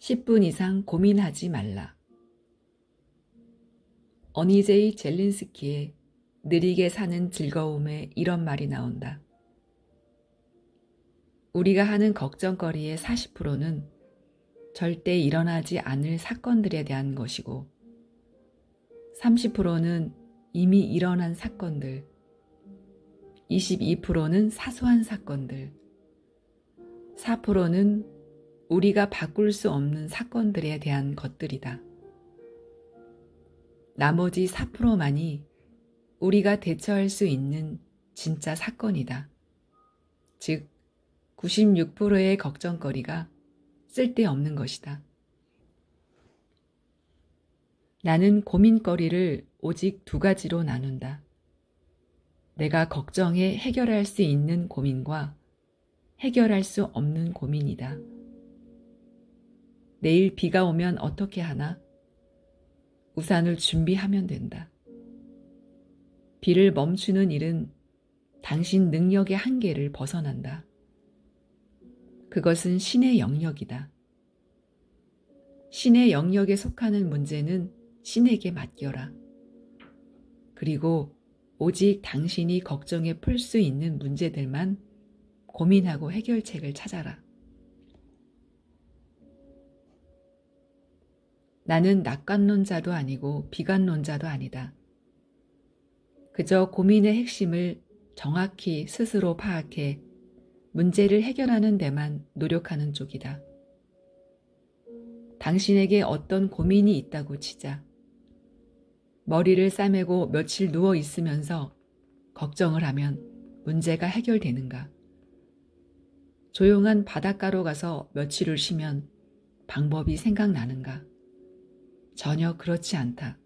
10분 이상 고민하지 말라. 어니제이 젤린스키의 느리게 사는 즐거움에 이런 말이 나온다. 우리가 하는 걱정거리의 40%는 절대 일어나지 않을 사건들에 대한 것이고 30%는 이미 일어난 사건들, 22%는 사소한 사건들, 4%는 우리가 바꿀 수 없는 사건들에 대한 것들이다. 나머지 4%만이 우리가 대처할 수 있는 진짜 사건이다. 즉, 96%의 걱정거리가 쓸데없는 것이다. 나는 고민거리를 오직 두 가지로 나눈다. 내가 걱정해 해결할 수 있는 고민과 해결할 수 없는 고민이다. 내일 비가 오면 어떻게 하나? 우산을 준비하면 된다. 비를 멈추는 일은 당신 능력의 한계를 벗어난다. 그것은 신의 영역이다. 신의 영역에 속하는 문제는 신에게 맡겨라. 그리고 오직 당신이 걱정에 풀 수 있는 문제들만 고민하고 해결책을 찾아라. 나는 낙관론자도 아니고 비관론자도 아니다. 그저 고민의 핵심을 정확히 스스로 파악해 문제를 해결하는 데만 노력하는 쪽이다. 당신에게 어떤 고민이 있다고 치자. 머리를 싸매고 며칠 누워 있으면서 걱정을 하면 문제가 해결되는가? 조용한 바닷가로 가서 며칠을 쉬면 방법이 생각나는가? 전혀 그렇지 않다.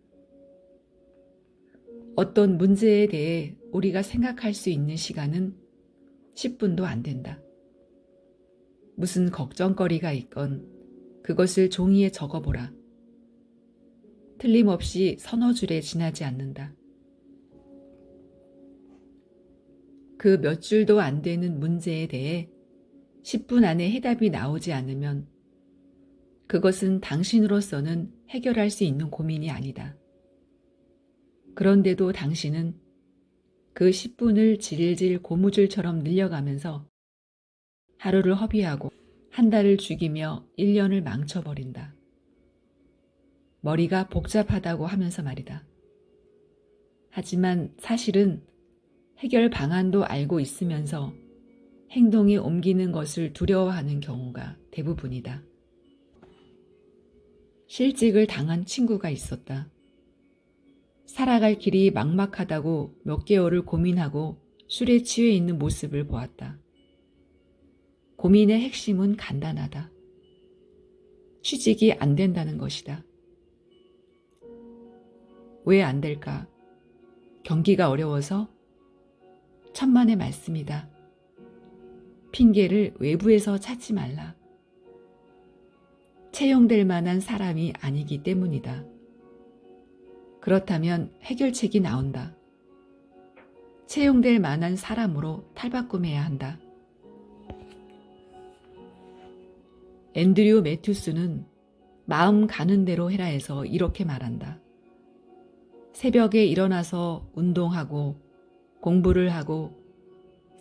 어떤 문제에 대해 우리가 생각할 수 있는 시간은 10분도 안 된다. 무슨 걱정거리가 있건 그것을 종이에 적어보라. 틀림없이 서너 줄에 지나지 않는다. 그 몇 줄도 안 되는 문제에 대해 10분 안에 해답이 나오지 않으면 그것은 당신으로서는 해결할 수 있는 고민이 아니다. 그런데도 당신은 그 10분을 질질 고무줄처럼 늘려가면서 하루를 허비하고 한 달을 죽이며 1년을 망쳐버린다. 머리가 복잡하다고 하면서 말이다. 하지만 사실은 해결 방안도 알고 있으면서 행동에 옮기는 것을 두려워하는 경우가 대부분이다. 실직을 당한 친구가 있었다. 살아갈 길이 막막하다고 몇 개월을 고민하고 술에 취해 있는 모습을 보았다. 고민의 핵심은 간단하다. 취직이 안 된다는 것이다. 왜 안 될까? 경기가 어려워서? 천만의 말씀이다. 핑계를 외부에서 찾지 말라. 채용될 만한 사람이 아니기 때문이다. 그렇다면 해결책이 나온다. 채용될 만한 사람으로 탈바꿈해야 한다. 앤드류 매튜스는 마음 가는 대로 해라 해서 이렇게 말한다. 새벽에 일어나서 운동하고 공부를 하고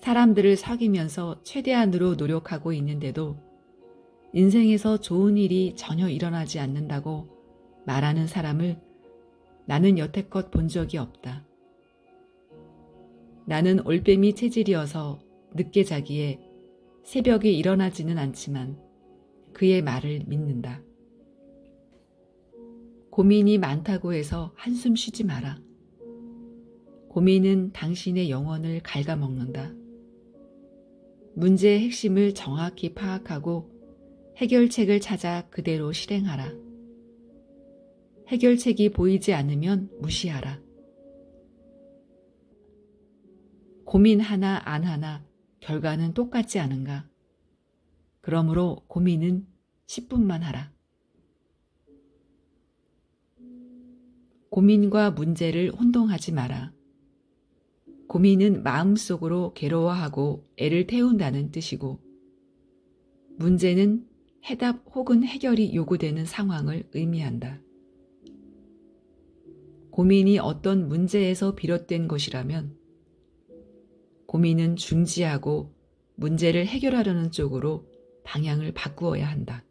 사람들을 사귀면서 최대한으로 노력하고 있는데도 인생에서 좋은 일이 전혀 일어나지 않는다고 말하는 사람을 나는 여태껏 본 적이 없다. 나는 올빼미 체질이어서 늦게 자기에 새벽에 일어나지는 않지만 그의 말을 믿는다. 고민이 많다고 해서 한숨 쉬지 마라. 고민은 당신의 영혼을 갉아먹는다. 문제의 핵심을 정확히 파악하고 해결책을 찾아 그대로 실행하라. 해결책이 보이지 않으면 무시하라. 고민 하나 안 하나 결과는 똑같지 않은가? 그러므로 고민은 10분만 하라. 고민과 문제를 혼동하지 마라. 고민은 마음속으로 괴로워하고 애를 태운다는 뜻이고 문제는 해답 혹은 해결이 요구되는 상황을 의미한다. 고민이 어떤 문제에서 비롯된 것이라면 고민은 중지하고 문제를 해결하려는 쪽으로 방향을 바꾸어야 한다.